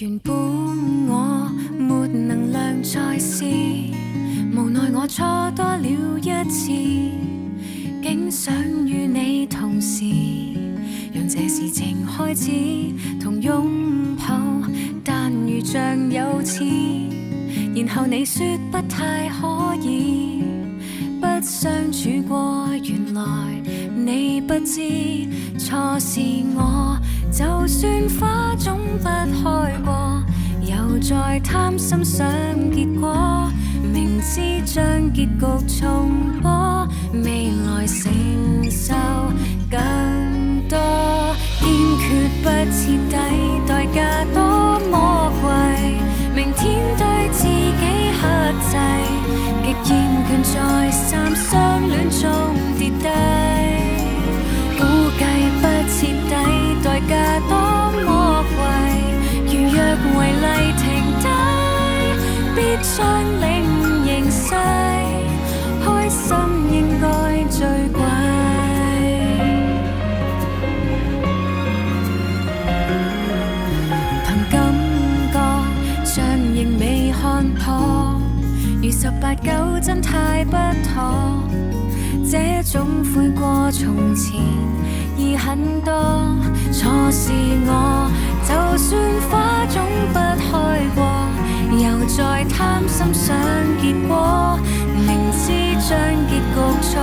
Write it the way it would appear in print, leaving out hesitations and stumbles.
原本我沒能量再試，無奈我錯多了一次，竟想與你同時，讓這事情開始同擁抱，但如像有刺，然後你說不太可以，不相處過，原來你不知，錯是我，就算花總不開過，又再貪心想結果，明知將結局重播，未來承受更多，堅決不徹底，代價多麼貴，明天對自己克制，極厭倦在三相戀中跌低，估計不徹底，代價多麼貴，如若違例停低，必將領形勢，開心應該最貴。憑感覺像仍未看破，如18、9真太不妥，這種悔過從前已很多，錯是我，就算花總不開過，又再貪心想結果，明知將結局重